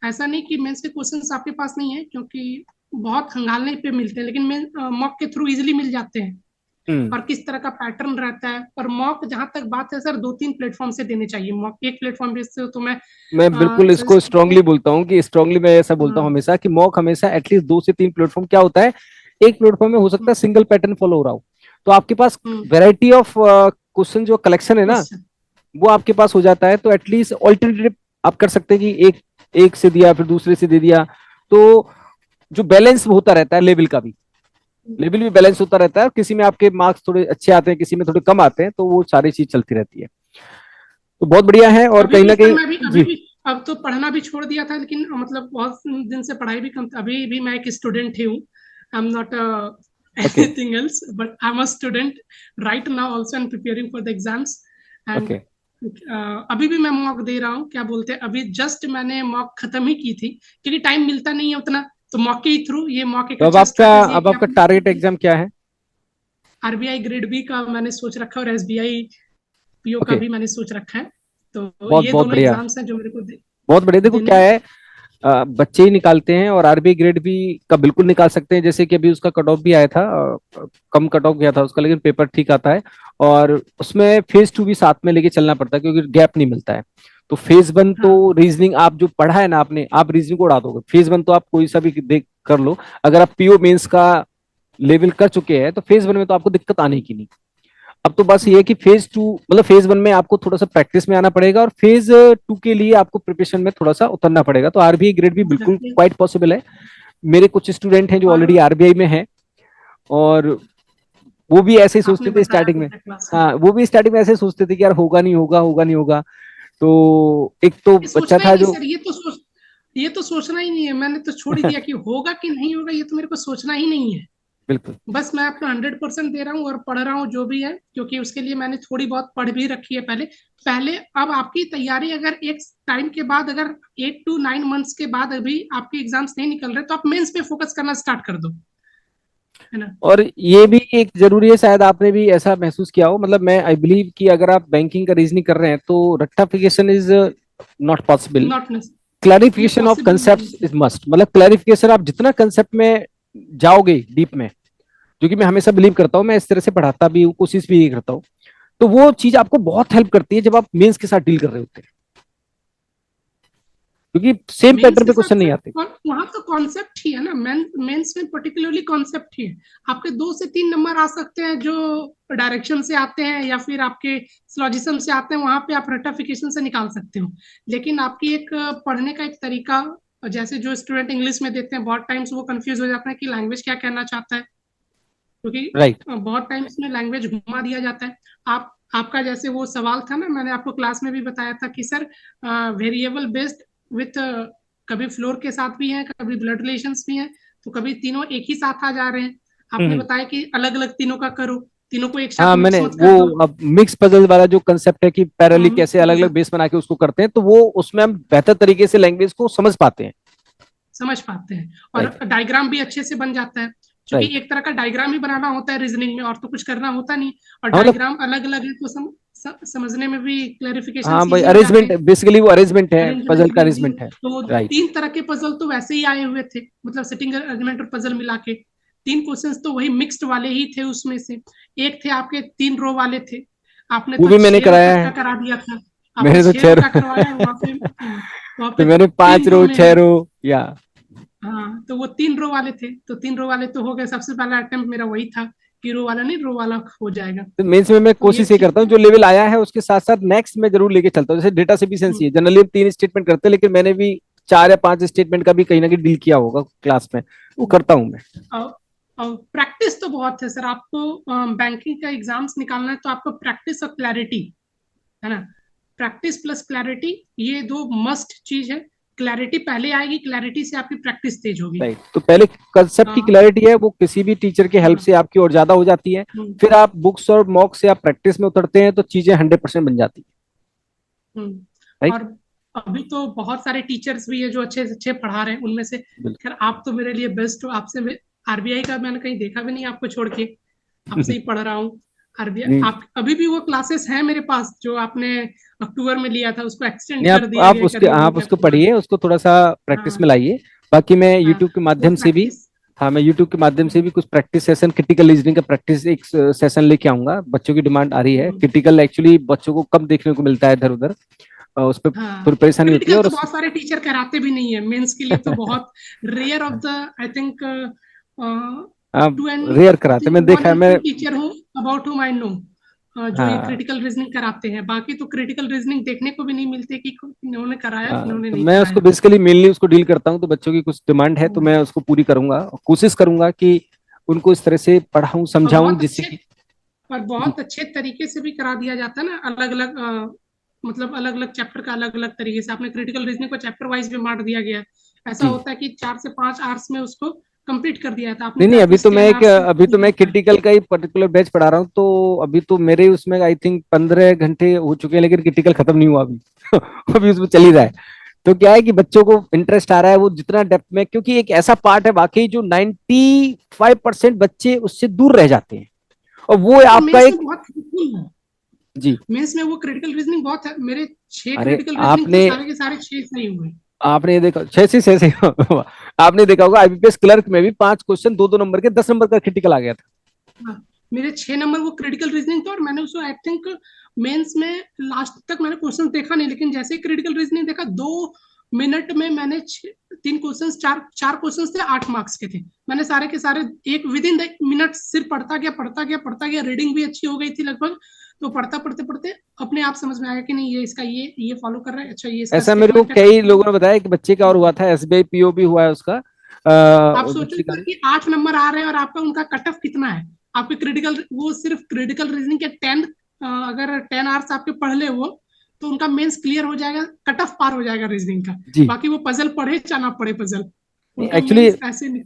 ऐसा नहीं कि मेंस के क्वेश्चंस आपके पास नहीं है, क्योंकि बहुत खंगालने पे मिलते हैं, लेकिन मॉक के थ्रू इजिली मिल जाते हैं। हम्म। और किस तरह का पैटर्न रहता है, और मॉक जहां तक बात है सर, 2-3 प्लेटफॉर्म से देने चाहिए मॉक। एक प्लेटफॉर्म से तो मैं मैं बिल्कुल इसको सजेस्ट करता स्ट्रांगली हूँ। बोलता हूँ कि स्ट्रांगली मैं ऐसा बोलता हूँ हाँ, हमेशा कि मॉक हमेशा एटलीस्ट 2 से 3 प्लेटफॉर्म। क्या होता है, एक प्लेटफॉर्म में हो सकता है सिंगल पैटर्न फॉलो हो रहा हो, तो आपके पास वेराइटी ऑफ क्वेश्चन जो कलेक्शन है ना, क्वेश्चन। वो आपके पास हो जाता है। तो एटलीस्ट ऑल्टरनेटिव आप कर सकते हैं कि एक एक से दिया फिर दूसरे से दे दिया, तो जो बैलेंस होता रहता है, लेवल भी बैलेंस होता रहता है। और किसी में आपके मार्क्स थोड़े अच्छे आते हैं, किसी में थोड़े कम आते हैं, तो वो सारी चीज चलती रहती है। तो बहुत बढ़िया है। और अभी कहीं भी ना सर, मैं भी कहीं अभी जी। भी, अब तो पढ़ना भी छोड़ दिया था, लेकिन मतलब बहुत दिन से पढ़ाई भी कम, अभी भी मैं एक स्टूडेंट ही हूँ। I am not okay. Anything else, but I am a student right now also and preparing for the exams. And okay. अभी भी मैं मॉक दे रहा हूँ। क्या बोलते हैं, अभी जस्ट मैंने मॉक खत्म ही की थी, क्योंकि टाइम मिलता नहीं है उतना, तो मॉक के थ्रू, ये मॉक एक तो अब अच्छा आपका स्ट्रैटेजी है अब कि आपका आप टारगेट एग्जाम क्या है? आरबीआई ग्रेड बी का मैंने सोच रखा है, और एसबीआई पीओ का ओके। भी मैंने सोच रखा है। तो बहुत ये बहुत दोनों बढ़िया। एग्जाम्स हैं जो मेरे को बहुत बढ़िया। देखो देने क्या हैं। है, बच्चे ही निकालते हैं और आरबीआई ग्रेड भी का बिल्कुल निकाल सकते हैं। जैसे कि अभी उसका कट ऑफ भी आया था, कम कट ऑफ गया था उसका, लेकिन पेपर ठीक आता है। और उसमें फेज 2 भी साथ में लेके चलना पड़ता है, क्योंकि गैप नहीं मिलता है। तो फेज 1 तो हाँ, रीजनिंग आप जो पढ़ा है ना आपने, आप रीजनिंग को उड़ा दोगे। फेज 1 तो आप कोई सा भी देख कर लो। अगर आप पीओ मेंस का लेवल कर चुके हैं, तो फेज 1 में तो आपको दिक्कत आने की नहीं। अब तो बस ये है कि फेज 2, मतलब फेज 1 में आपको थोड़ा सा प्रैक्टिस में आना पड़ेगा, और फेज 2 के लिए आपको प्रिपरेशन में थोड़ा सा उतरना पड़ेगा। तो आरबीआई ग्रेड भी बिल्कुल एग्जैक्टली। क्वाइट पॉसिबल है। मेरे कुछ स्टूडेंट हैं जो और ऑलरेडी आरबीआई में हैं, और वो भी ऐसे ही आपने सोचते थे बताया स्टार्टिंग भी में। था क्लास में, हाँ, वो भी स्टार्टिंग में ऐसे सोचते थे कि यार होगा नहीं होगा, होगा नहीं होगा। तो एक तो ये बच्चा सोचना ही था नहीं जो सर, ये तो सोचना ही नहीं है। मैंने तो छोड़ ही दिया कि होगा कि नहीं होगा, ये तो मेरे को सोचना ही नहीं है। बिल्कुल बस मैं अपना 100% दे रहा हूँ और पढ़ रहा हूँ जो भी है, क्योंकि उसके लिए मैंने थोड़ी बहुत पढ़ भी रखी है पहले। पहले अब आपकी तैयारी अगर एक टाइम के बाद, अगर 8 to 9 मंथ्स के बाद अभी आपके एग्जाम्स नहीं निकल रहे, तो आप मेंस पे फोकस करना स्टार्ट कर दो, है ना। और ये भी एक जरूरी है, शायद आपने भी ऐसा महसूस किया हो। मतलब मैं आई बिलीव कि अगर आप बैंकिंग का रीजनिंग कर रहे हैं, तो रट्टाफिकेशन is not possible. Not necessary, ये क्लैरिफिकेशन ऑफ पॉसिबल नहीं कंसेप्ट है। Is must. मतलब क्लैरिफिकेशन, आप जितना कंसेप्ट में जाओगे डीप में, जो कि मैं हमेशा बिलीव करता हूँ, मैं इस तरह से पढ़ाता भी हूँ, कोशिश भी ये करता हूँ, तो वो चीज आपको बहुत हेल्प करती है जब आप मेंस के साथ डील कर रहे होते हैं, क्योंकि सेम मेंस पैटर्न के पे साथ क्वेश्चन नहीं सर, आते। और वहां तो कॉन्सेप्ट ही है ना, मेंस में पर्टिकुलरली कॉन्सेप्ट ही है। आपके 2 से 3 नंबर आ सकते हैं जो डायरेक्शन से आते हैं, या फिर आपके सिलोजिज्म से आते हैं, वहां पे आप रट्टाफिकेशन से निकाल सकते हो। लेकिन आपकी एक पढ़ने का एक तरीका, जैसे जो स्टूडेंट इंग्लिश में देते हैं, बहुत टाइम्स वो कंफ्यूज हो जाते हैं कि लैंग्वेज क्या कहना चाहता है, क्योंकि राइट। बहुत टाइम्स में लैंग्वेज घुमा दिया जाता है। आपका जैसे वो सवाल था ना, मैंने आपको क्लास में भी बताया था कि सर वेरिएबल बेस्ड विथ, कभी फ्लोर के साथ भी है, कभी ब्लड रिलेशंस भी है, तो कभी तीनों एक ही साथ आ जा रहे हैं। आपने हम्म। बताया कि अलग अलग तीनों का करो, तीनों को एक साथ हाँ, मिक्स मैंने मत वो कर दो। अब मिक्स पजल वाला जो कंसेप्ट है कि पैरेलली मिक्स कैसे अलग अलग पजल बेस बना के उसको करते हैं, तो वो उसमें हम बेहतर तरीके से लैंग्वेज को समझ पाते हैं। समझ पाते हैं, और राइट। डायग्राम भी अच्छे से बन जाता है, क्योंकि राइट। एक तरह का डायग्राम ही बनाना होता है रीजनिंग में, और तो कुछ करना होता नहीं। और हाँ मतलब, डायग्राम अलग अलग है, तो समझने में भी क्लैरिफिकेशन हाँ भाई, इजी हो जाते अरेंजमेंट हैं। बेसिकली वो अरेंजमेंट है, अरेंजमेंट पजल का भी इजी हो, अरेंजमेंट है। तो राइट। 3 तरह के पजल तो वैसे ही आए हुए थे, मतलब सिटिंग अरेंजमेंट और पजल मिला के 3 क्वेश्चंस तो वही मिक्स्ड वाले ही थे उसमें से। एक थे आपके 3 रो वाले थे, आपने वो तो भी मैंने 6 रो कराया तक का है। करा दिया था। आपने मैंने तो 6 रो छह का करवाया है वहां पे, वहां तो पे मैंने पांच 3 रो रो में छह है। रो या हाँ, तो वो 3 रो वाले थे, तो 3 रो वाले तो हो गए। सबसे पहला अटेम्प्ट मेरा वही था कि रो वाला नहीं, रो वाला हो जाएगा। तो मेंस में मैं तो ये कोशिश ये चीज करता हूँ, है। जो लेवल आया है उसके साथ साथ नेक्स्ट में जरूर लेके चलता हूँ। जैसे डेटा सफिशिएंसी है, हम्म, जनरली हम 3 स्टेटमेंट करते हैं, लेकिन मैंने भी 4 या 5 स्टेटमेंट का भी कहीं ना कहीं डील किया होगा क्लास में, वो हम्म। करता हूँ मैं। और प्रैक्टिस तो बहुत है सर। आपको बैंकिंग का एग्जाम्स निकालना है तो आपको प्रैक्टिस और क्लैरिटी, है ना, प्रैक्टिस प्लस क्लैरिटी, ये दो मस्ट चीज है। क्लैरिटी पहले आएगी, क्लैरिटी से आपकी प्रैक्टिस तेज होगी। राइट, तो पहले कंसेप्ट की हाँ, क्लैरिटी है वो किसी भी टीचर के हेल्प हाँ, से आपकी और ज्यादा हो जाती है। हम्म, फिर आप बुक्स और मॉक से आप प्रैक्टिस में उतरते हैं तो चीजें 100% बन जाती है। और अभी तो बहुत सारे टीचर्स भी है जो अच्छे से अच्छे पढ़ा रहे हैं उनमें से। राइट। खैर आप तो मेरे लिए बेस्ट हो, आपसे आरबीआई का मैंने कहीं देखा भी नहीं आपको छोड़ के, आपसे ही पढ़ रहा हूँ। आरबीआई नहीं, आप अभी भी वो क्लासेस हैं मेरे पास जो आपने अक्टूबर में लिया था, उसको एक्सटेंड नहीं, कर दिया आप गया उसके, करीब आप महीने उसको के बाद। पढ़िए, उसको थोड़ा सा प्रैक्टिस में हाँ, लाइए। बाकी मैं हाँ, यूट्यूब के वो माध्यम से भी, प्रैक्टिस। हाँ मैं यूट्यूब के माध्यम से भी कुछ प्रैक्टिस सेशन, क्रिटिकल रीजनिंग का प्रैक्टिस एक सेशन लेके आऊंगा। बच्चों की डिमांड आ रही है, क्रिटिकल एक्चुअली बच्चों को कम देखने को मिलता है इधर उधर, उस पर हाँ, थोड़ी परेशानी होती है क्रिटिकल और तो बहुत सारे टीचर कराते भी नहीं है, मेंस के लिए तो बहुत rare of the, I think आप टू एंड रेयर कराते, मैं वन देखा है एंड मैं। टू टीचर हूँ अबाउट हुम आई नो, जो ये हाँ, क्रिटिकल रीजनिंग कराते हैं। बाकी तो क्रिटिकल रीजनिंग देखने को भी नहीं मिलते कि इन्होंने कराया इन्होंने तो नहीं मैं उसको कराया। बेसिकली मेनली उसको डील करता हूँ, तो बच्चों की कुछ डिमांड है तो मैं उसको पूरी करूंगा, कोशिश करूंगा कि उनको इस तरह से पढ़ाऊं और समझाऊं बहुत जिससे अच्छे, कि और जी बहुत अच्छे तरीके से भी करा दिया जाता है ना, अलग अलग मतलब अलग अलग चैप्टर का अलग अलग तरीके से। आपने क्रिटिकल रीजनिंग को चैप्टर वाइज भी बांट दिया गया है। ऐसा जी। होता है कि 4 से 5 आवर्स में उसको कंप्लीट कर दिया था, आपने नहीं नहीं, कहा अभी कि तो मैं 10 आवर्स में अभी तो नहीं मैं होता है। क्रिटिकल का ही पर्टिकुलर बैच पढ़ा रहा हूँ, तो अभी तो मेरे उसमें आई थिंक 15 घंटे हो चुके हैं, लेकिन क्रिटिकल खत्म नहीं हुआ अभी। अभी उसमें चल ही रहा है। तो क्या है कि बच्चों को इंटरेस्ट आ रहा है वो जितना डेप्थ में, क्योंकि एक ऐसा पार्ट है वाकई जो 95% बच्चे उससे दूर रह जाते हैं, और वो और आपका मेंस में एक। बहुत हेल्पफुल है। जी। मेंस में वो क्रिटिकल रीजनिंग बहुत है। मेरे 6 अरे क्रिटिकल रीजनिंग थे, आपने सारे के सारे 6 सही हुए। आपने ये देखा 6 से 6 आपने देखा होगा आईबीपीएस क्लर्क में भी 5 क्वेश्चन 2-2 नंबर के, 10 नंबर का क्रिटिकल आ गया था। हाँ, मेरे 6 नंबर वो क्रिटिकल रीजनिंग था, और मैंने उसको आई थिंक मेंस में लास्ट तक मैंने क्वेश्चन देखा नहीं, लेकिन जैसे ही क्रिटिकल रीजनिंग देखा 2 मिनट में मैंने 3 क्वेश्चन, चार चार क्वेश्चन थे 8 मार्क्स के थे, मैंने सारे के सारे एक विद इन द मिनट सिर्फ पढ़ता गया पढ़ता गया पढ़ता गया। रीडिंग भी अच्छी हो गई थी लगभग। तो पढ़ता पढ़ते पढ़ते अपने आप समझ में आया कि नहीं, ये इसका ये फॉलो कर रहा है, अच्छा ये इसका ऐसा मेरे को स्टेटमेंट है। कई लोगों ने बताया कि बच्चे का और हुआ था, एसबीआई पीओ भी हुआ है उसका, आप सोचो बच्चे का। सर कि 8 नंबर आ रहे हैं और आपका उनका कट ऑफ कितना है। आपके क्रिटिकल, वो सिर्फ क्रिटिकल रीजनिंग के 10, अगर 10 आवर्स आपके पढ़ ले वो, तो उनका मेंस क्लियर हो जाएगा, कट ऑफ पार हो जाएगा रीजनिंग का। जी। बाकी वो पजल पढ़े चाहे ना पढ़े पजल, उनका एक्चुअली मेंस ऐसे नहीं।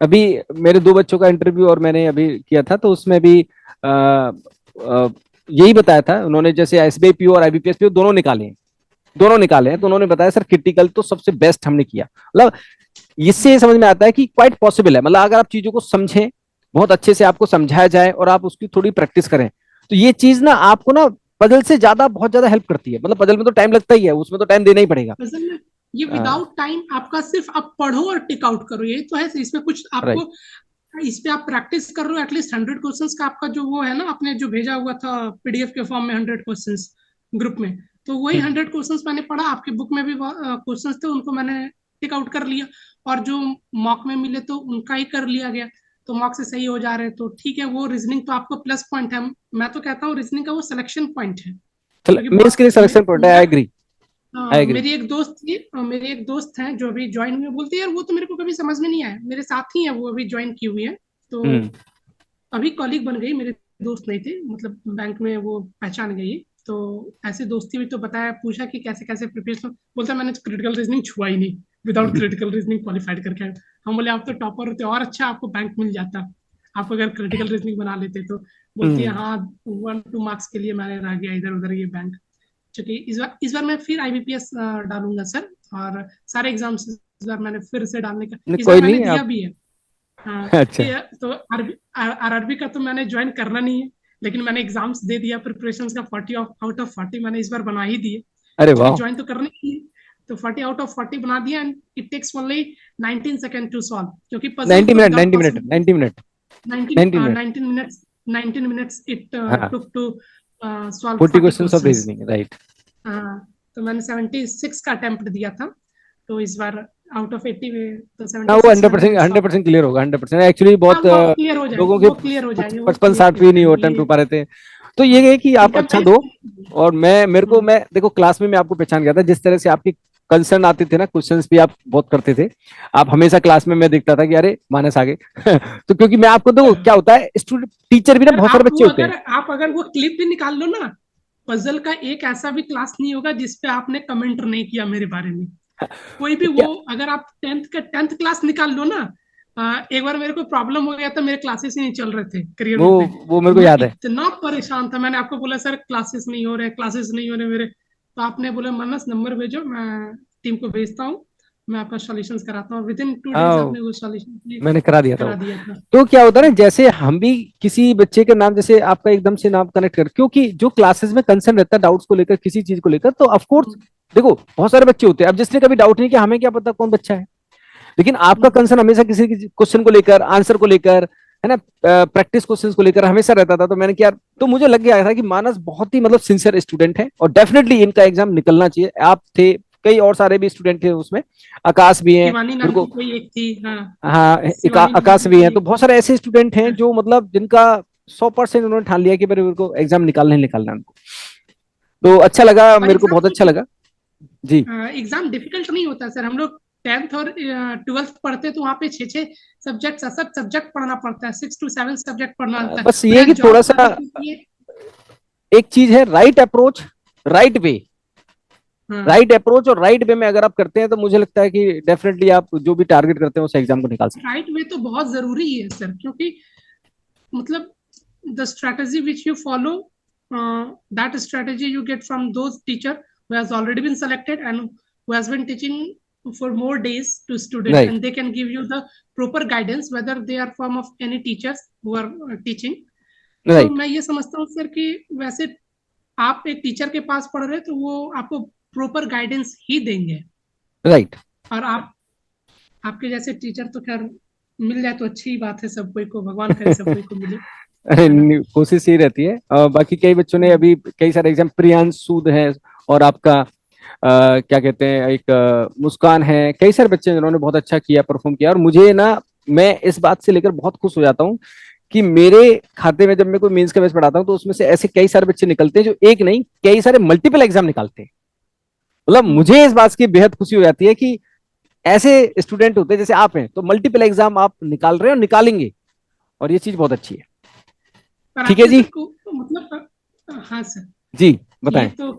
अभी मेरे 2 बच्चों का इंटरव्यू और मैंने अभी किया था, तो उसमें भी आ, आ, यही बताया था उन्होंने, जैसे एसबीआई पीओ और आईबीपीएस पीओ दोनों निकाले हैं, तो उन्होंने बताया सर क्रिटिकल तो सबसे बेस्ट हमने किया। मतलब इससे ये समझ में आता है कि क्वाइट पॉसिबल है, मतलब अगर आप चीजों को समझें, बहुत अच्छे से आपको समझाया जाए और आप उसकी थोड़ी प्रैक्टिस करें, तो ये चीज ना आपको ना पजल से ज्यादा बहुत ज्यादा हेल्प करती है। मतलब पजल में तो टाइम लगता ही है, उसमें तो टाइम देना ही पड़ेगा। पजल में ये विदाउट टाइम आपका सिर्फ आप पढ़ो और टिक आउट करो, ये तो है। इसमें कुछ राइट। आपको, इस पे आप प्रैक्टिस कर रहे हो एटलीस्ट 100 क्वेश्चंस का। आपका जो वो है ना, आपने जो भेजा हुआ था पीडीएफ के फॉर्म में 100 क्वेश्चंस ग्रुप में, तो वही 100 क्वेश्चंस मैंने पढ़ा। आपके बुक में भी क्वेश्चंस थे, उनको मैंने टिक आउट कर लिया। और जो मॉक में मिले तो उनका ही कर लिया गया। तो मॉक से सही हो जा रहे हैं तो ठीक है। वो रीजनिंग तो आपको प्लस पॉइंट है। मैं तो कहता हूँ रीजनिंग का वो सिलेक्शन पॉइंट है, चलो क्योंकि मेंस के बहुत लिए सिलेक्शन पॉइंट है, आई एग्री। I agree. मेरी एक दोस्त थी, मेरी एक दोस्त है जो अभी ज्वाइन हुई, बोलती है यार वो तो मेरे को कभी समझ में नहीं आया। मेरे साथ ही है वो, अभी ज्वाइन की हुई है। तो हम्म। अभी कॉलीग बन गई, मेरे दोस्त नहीं थे, मतलब बैंक में वो पहचान गई। तो ऐसे दोस्ती हुई तो बताया, पूछा कि कैसे कैसे प्रिपरेशन, बोलता मैंने तो क्रिटिकल रीजनिंग छुआ ही नहीं, विदाउट क्रिटिकल रीजनिंग क्वालिफाइड करके आए। हम बोले आप तो टॉपर होते और अच्छा आपको बैंक मिल जाता, आप अगर क्रिटिकल रीजनिंग बना लेते तो। बोलती है हम्म। हाँ, 1-2 मार्क्स के लिए मैंने रह गया इधर उधर ये बैंक। क्योंकि इस बार मैं फिर आईबीपीएस डालूंगा सर, और सारे एग्जाम्स इस बार मैंने फिर से डालने का, नहीं, इस बार कोई मैंने नहीं दिया आप। भी है। हाँ, अच्छा। तो आरआरबी का तो मैंने ज्वाइन करना नहीं है, लेकिन मैंने एग्जाम्स दे दिया प्रिपरेशन का। 40 आउट ऑफ 40 मैंने इस बार बना ही दिए, अरे क्योंकि वाह। ज्वाइन तो करना ही है। तो 40 आउट ऑफ 40 बना दिया, and it takes only 19 second to solve, क्योंकि पजल 90 तो minute, without 90 minute, possibility. 90 minute, 19 90 minute. 19 minutes, 19 minutes it हाँ, took to solve 40 40 question of questions. Reasoning, right. हाँ, तो मैंने 76 का अटेम्प्ट दिया था। तो इस बार आउट ऑफ 80 में तो हाँ, वो 76 नंबर 100% क्लियर होगा, 100%। एक्चुअली हाँ बहुत वो क्लियर हो जाएंगे, लोगों के वो क्लियर हो जाएंगे, वो 55 60 क्लियर भी हो नहीं हो जाएंगे अटेम्प्ट हो ये। पा रहे थे। तो ये हाँ, है कि आप इनका अच्छा बेस्ट। दो। और मैं देखो क्लास में मैं आपको पहचान गया था, जिस तरह से आपकी कंसर्न आते थे ना, क्वेश्चंस भी आप बहुत करते थे। आप हमेशा क्लास में मैं देखता था कि अरे मानस आगे तो क्योंकि मैं आपको तो क्या होता है, स्टूडेंट टीचर भी ना सर बहुत सारे बच्चे होते हैं। आप अगर वो क्लिप भी निकाल लो ना, पजल का एक ऐसा भी क्लास नहीं होगा जिसपे आपने कमेंट नहीं किया मेरे बारे में। कोई भी वो, क्या अगर आप 10th क्लास निकाल लो ना, एक बार मेरे को प्रॉब्लम हो गया था, मेरे क्लासेस ही नहीं चल रहे थे करियर वो में पे। वो मेरे को मैं याद है। इतना परेशान था, मैंने आपको बोला सर क्लासेस नहीं हो रहे, क्लासेस नहीं हो रहे मेरे। तो आपने बोला मनस नंबर भेजो, मैं टीम को भेजता हूँ, मैं आपका सॉल्यूशन कराता हूँ। विद इन 2 days हाँ, आपने वो सॉल्यूशन मैंने करा दिया था करा वो। दिया था। तो क्या होता है ना, जैसे हम भी किसी बच्चे के नाम, जैसे आपका एकदम से नाम कनेक्ट कर, क्योंकि जो क्लासेस में कंसर्न रहता है डाउट्स को लेकर, किसी चीज को लेकर, तो ऑफ कोर्स देखो बहुत सारे बच्चे होते हैं। अब जिसने कभी डाउट नहीं किया, हमें क्या पता कौन बच्चा है। लेकिन आपका कंसर्न हमेशा किसी क्वेश्चन को लेकर, आंसर को लेकर, है ना, प्रैक्टिस क्वेश्चंस को लेकर हमेशा रहता था। तो मैंने क्या, तो मुझे लग गया था कि मानस बहुत ही मतलब सिंसियर स्टूडेंट है, और डेफिनेटली इनका एग्जाम निकलना चाहिए। आप थे, कई और सारे भी स्टूडेंट थे उसमें, आकाश भी हैं शिवानी मेरे नाम को। की कोई एक थी, हाँ। हाँ, शिवानी नाम आकाश की भी हैं। कोई तो एक बहुत थी, सारे ऐसे स्टूडेंट हैं हाँ। जो मतलब जिनका 100% उन्होंने ठान लिया कि मेरे को एग्जाम निकालना ही निकालना है उनको। तो अच्छा लगा, और मेरे को बहुत अच्छा लगा। जी। एग्जाम डिफिकल्ट नहीं होता सर। हम लोग 10th और 12th पढ़ते तो वहाँ पे 6 6 सब्जेक्ट, 7 सब्जेक्ट पढ़ना पड़ता है, 6 to 7 सब्जेक्ट पढ़ना होता है। बस और ये है यहाँ कि थोड़ा जॉब सा करने के लिए, एक चीज है, राइट अप्रोच, राइट वे। हाँ, राइट अप्रोच और राइट वे में अगर आप करते हैं, तो मुझे लगता है कि डेफिनेटली आप जो भी टारगेट करते हैं उस एग्जाम को निकाल सकते राइट वे तो बहुत जरूरी है सर, क्योंकि मतलब the strategy which you follow, that strategy you get from those teacher who has already been selected and who has been teaching for more days to हैं। student, right, and they can give you the proper guidance whether they are from of any teachers who are teaching. तो राइट, मैं ये समझता हूँ सर कि वैसे आप एक टीचर के पास पढ़ रहे हैं तो वो आपको प्रॉपर गाइडेंस ही देंगे। राइट। और आप, आपके जैसे टीचर तो खैर मिल जाए तो अच्छी ही बात है, सब कोई को भगवान करे सब कोई को मिले, अरे है ना। कोशिश यही रहती है। बाकी कई बच्चों ने अभी कई सारे एग्जाम, प्रियांश सूद है, और आपका क्या कहते हैं, एक मुस्कान है, कई सारे बच्चे हैं जिन्होंने बहुत अच्छा किया, परफॉर्म किया। और मुझे ना, मैं इस बात से लेकर बहुत खुश हो जाता हूँ कि मेरे खाते में जब मैं कोई मेंस का बैच पढ़ाता हूँ, तो उसमें से ऐसे कई सारे बच्चे निकलते हैं जो एक नहीं, कई सारे मल्टीपल एग्जाम निकालते हैं। मतलब मुझे इस बात की बेहद खुशी हो जाती है कि ऐसे स्टूडेंट होते हैं जैसे आप हैं, तो मल्टीपल एग्जाम आप निकाल रहे हैं और निकालेंगे, और ये चीज बहुत अच्छी है। पर ठीक है आपके जी। सर को मतलब, हाँ सर, जी, ये बताएं। तो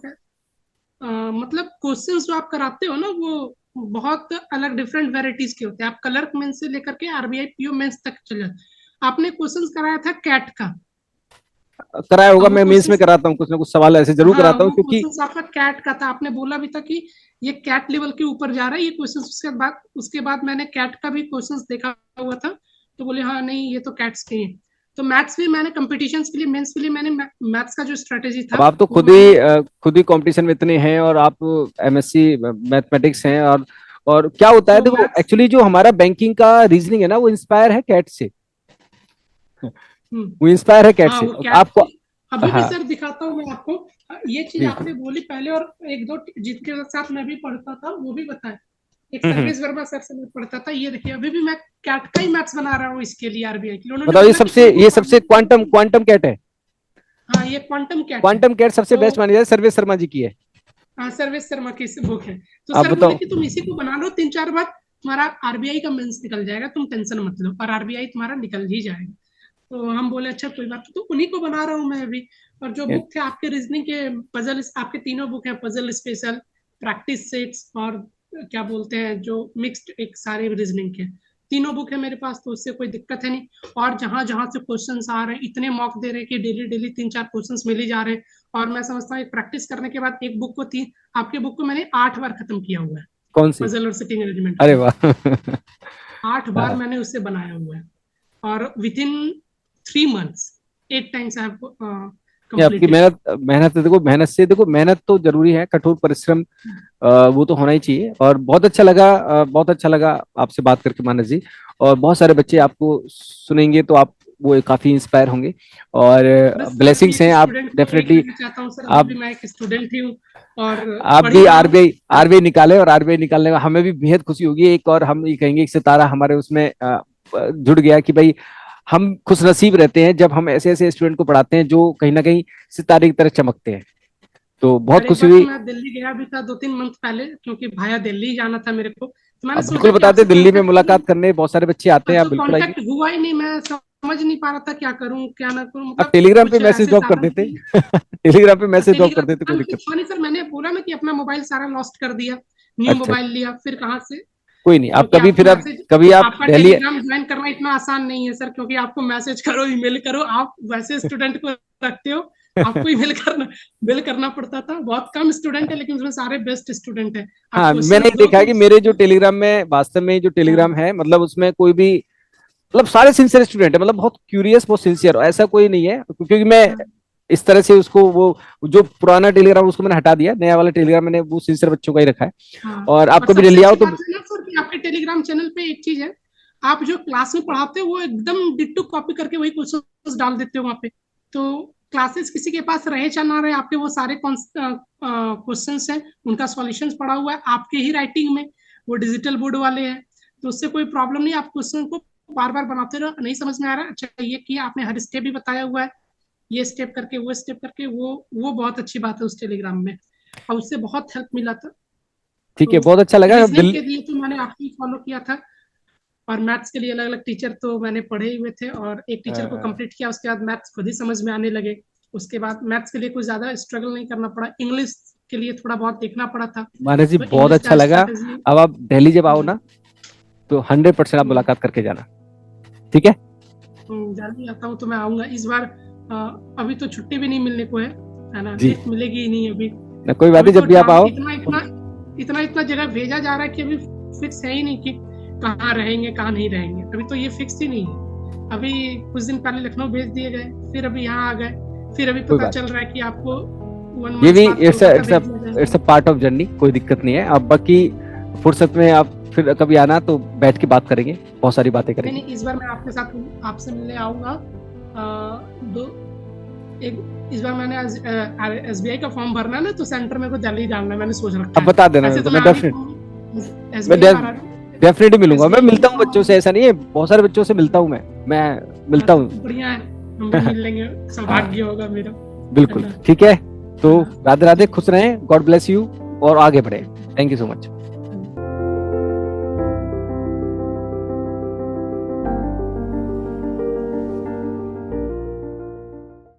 मतलब क्वेश्चंस जो आप कराते हो ना, वो बहुत अलग डिफरेंट वेराइटीज के होते हैं। आप क्लर्क मेंस से लेकर के आरबीआई पीओ मेंस तक चले जाते। आपने क्वेश्चंस कराया था कैट का, कराया होगा, और वो मैं मेंस में क्वेश्चंस, कराता हूँ कुछ ना कुछ सवाल ऐसे जरूर हाँ कराता हूँ, वो क्योंकि क्वेश्चंस आपका कैट का था। आपने बोला भी था कि ये कैट लेवल के ऊपर जा रहा है ये क्वेश्चंस। उसके बाद मैंने कैट का भी क्वेश्चंस देखा हुआ था, तो बोले हाँ नहीं ये तो कैट्स के हैं। तो मैथ्स भी मैंने कंपटीशंस के लिए, मेंस के लिए मैंने मैथ्स का जो स्ट्रेटेजी अब था आप तो वो मैंने, खुद ही कंपटीशन में इतने हैं, और आप एमएससी मैथमेटिक्स हैं। और क्या होता है, तो देखो मैथ्स, एक्चुअली जो हमारा बैंकिंग का रीजनिंग है ना, वो इंस्पायर है कैट से। वो इंस्पायर है कैट हाँ से। वो कैट आपको, से। अभी भी हाँ सर दिखाता हूँ मैं आपको, ये चीज जी। आपने बोली पहले, और एक दो जिनके साथ मैं भी पढ़ता था वो भी बताए। एक हम्म। सर्वेश वर्मा सर से मैं पढ़ता था, ये देखिए अभी भी मैं कैट का ही मैथ्स बना रहा हूँ इसके लिए आरबीआई के लिए। उन्होंने बताओ, बोला कि कोई भी ये सबसे प्रॉब्लम हो क्वांटम तो, क्वांटम कैट है। हाँ ये क्वांटम कैट है। क्वांटम कैट सबसे तो बेस्ट मानी जाए, सर्वेश शर्मा जी की है। हाँ सर्वेश शर्मा की बुक है। तो आप सर बोले बताओ। कि तुम इसी को बना लो 3 4 बार, तुम्हारा आरबीआई का मेंस निकल जाएगा, तुम टेंशन मत लो, और आरबीआई तुम्हारा निकल ही जाएगा। तो हम बोले अच्छा कोई बात नहीं, तो उन्हीं को बना रहा हूँ मैं अभी। और जो बुक थे आपके रीजनिंग के, पजल, आपके तीनों बुक हैं, पजल स्पेशल, प्रैक्टिस सेट्स, और क्या बोलते हैं जो मिक्स्ड, एक सारे रीजनिंग के तीनों बुक है मेरे पास, तो उससे कोई दिक्कत है नहीं। और जहां जहां से क्वेश्चंस आ रहे हैं, इतने मॉक दे रहे हैं कि डेली डेली 3 4 क्वेश्चंस मिल ही जा रहे हैं। और मैं समझता हूँ एक प्रैक्टिस करने के बाद एक बुक को तीन, आपके बुक को मैंने 8 बार खत्म किया हुआ है, कौन सी? पजल और सिटिंग अरेंजमेंट अरे को। वाह 8 बार हाँ, मैंने उससे बनाया हुआ है, और with in 3 months 8 times I have ये आपकी कंप्लीटेड। मेहनत मेहनत है। देखो मेहनत से, देखो मेहनत तो जरूरी है, कठोर परिश्रम वो तो होना ही चाहिए। और बहुत अच्छा लगा, बहुत अच्छा लगा आपसे बात करके मानस जी। और बहुत सारे बच्चे आपको सुनेंगे, तो आप वो काफी इंस्पायर होंगे और ब्लेसिंग्स हैं। आप डेफिनेटली आप मैं एक स्टूडेंट ही हूँ और आप भी आरबीआई निकाले, और आरबीआई निकालने में हमें भी बेहद खुशी होगी। एक और हम ये कहेंगे, एक सितारा हमारे उसमें जुड़ गया कि भाई हम खुश नसीब रहते हैं जब हम ऐसे ऐसे स्टूडेंट को पढ़ाते हैं जो कहीं ना कहीं सितारे की तरह चमकते हैं। तो बहुत खुशी हुई। मैं दिल्ली गया भी था 2-3 मंथ पहले, क्योंकि भाया दिल्ली जाना था मेरे को, तो मैंने अब सोचा बिल्कुल कि बताते, आपसे दिल्ली में कांटेक्ट मुलाकात करने बहुत सारे बच्चे आते हैं, आप तो बिल्कुल आइए। कांटेक्ट हुआ ही नहीं, मैं समझ नहीं पा रहा था क्या करूं क्या ना करूं, आप मतलब टेलीग्राम पे कुछ मैसेज ऐसे ड्रॉप कर साधन देते थे। टेलीग्राम पे मैसेज ड्रॉप कर टेलीग्राम देते, कोई पे दिक्कत था नहीं सर, मैंने बोला ना कि अपना मोबाइल सारा लॉस्ट कर दिया, न्यू अच्छा मोबाइल लिया, फिर कहाँ से, कोई नहीं, आप क्योंकि कभी आपको फिर अब मैसेज, कभी आप आपका दिल्ली। टेलीग्राम ज्वाइन करना इतना आसान नहीं है सर, क्योंकि आपको मैसेज करो, ईमेल करो, आप वैसे स्टूडेंट को रखते हो, आपको ईमेल करना पड़ता था। बहुत कम स्टूडेंट है, लेकिन उसमें सारे बेस्ट स्टूडेंट है। आप हाँ, मैंने क्वेश्चंस ये दो देखा है तो कि मेरे जो टेलीग्राम में, वास्तव में जो टेलीग्राम है, मतलब उसमें कोई भी, मतलब सारे सिंसियर स्टूडेंट है, मतलब बहुत क्यूरियस, बहुत सिंसियर, ऐसा कोई नहीं है। क्योंकि मैं इस तरह से उसको, वो जो पुराना टेलीग्राम उसको मैंने हटा दिया, नया वाला टेलीग्राम मैंने वो सिंसियर बच्चों का ही रखा है। हाँ, और आप और कभी सबसे दिल्ली आओ अच्छी तो बात है ना सर कि आपके टेलीग्राम चैनल पे एक चीज है, आप जो क्लास में पढ़ाते हो वो एकदम डिट्टो कॉपी करके वही क्वेश्चंस डाल देते हो वहाँ पे। तो क्लासेस किसी के पास रहे या ना रहे, आपके वो सारे क्वेश्चंस हैं, उनका सॉल्यूशंस पड़ा हुआ है आपके ही राइटिंग में, वो डिजिटल बोर्ड वाले हैं, तो उससे कोई प्रॉब्लम नहीं। आप क्वेश्चन को बार बार बनाते रहो, नहीं समझ में आ रहा है, अच्छा ये किया आपने, हर स्टेप भी बताया हुआ है, ये स्टेप करके वो स्टेप करके, वो बहुत अच्छी बात है उस टेलीग्राम में, और उससे बहुत हेल्प मिला था। ठीक है, तो बहुत अच्छा लगा। रीजनिंग के लिए तो मैंने आपको फॉलो किया था, और मैथ्स के लिए अलग अलग टीचर तो मैंने पढ़े हुए थे, और एक टीचर को कंप्लीट किया, उसके बाद मैथ्स खुद ही समझ में आने लगे। उसके बाद मैथ्स के लिए कुछ ज्यादा स्ट्रगल नहीं करना पड़ा, इंग्लिश के लिए थोड़ा बहुत देखना पड़ा था, मानस जी तो बहुत इंग्लिश अच्छा का लगा। स्ट्रेटेजी। अब आप दिल्ली जब आओ ना, तो 100% आप मुलाकात करके जाना, ठीक है? जल्दी आता हूँ तो मैं आऊंगा इस बार। अभी तो छुट्टी भी नहीं मिलने को है ना, जी, डेट मिलेगी ही नहीं अभी। ना कोई बात अभी नहीं, तो जब भी आप आओ। इतना जगह भेजा जा रहा है कि अभी फिक्स है ही नहीं कि कहाँ रहेंगे कहाँ नहीं रहेंगे, अभी तो ये फिक्स ही नहीं है। अभी कुछ दिन पहले लखनऊ भेज दिए गए, फिर अभी यहाँ आ गए, फिर अभी कोई पता बात, चल रहा है कि आपको 1 ये मंथ भी बाद इट्स कोलकाता इट्स भेज दिया जाएगा। It's a part of journey, कोई दिक्कत नहीं है। अब बाकी फुर्सत में आप फिर कभी आना तो बैठ के बात करेंगे, बहुत सारी बातें नहीं करेंगे। नहीं, इस बार मैं आपके साथ आपसे मिलने आऊंगा। दो एक इस बार मैंने SBI का फॉर्म भरना है ना, तो सेंटर में को दिल्ली डालना है, मैंने सोच रखा अब है। बता देना ऐसे मेरे को, तो मैं मैं आ नहीं डेफिनेट पाऊंगा, मैं SBI का डेफिनेटली मिलूंगा। मैं SBI मिलता हूँ का बच्चों से, ऐसा नहीं है, बहुत सारे बच्चों से मिलता हूँ मैं मिलता हूँ। बढ़िया है, हम भी मिल लेंगे, सौभाग्य होगा मेरा। बिल्कुल, ठीक है। तो हाँ, राधे राधे, खुश रहें, गॉड ब्लेस यू, और आगे बढ़े। Thank you so much.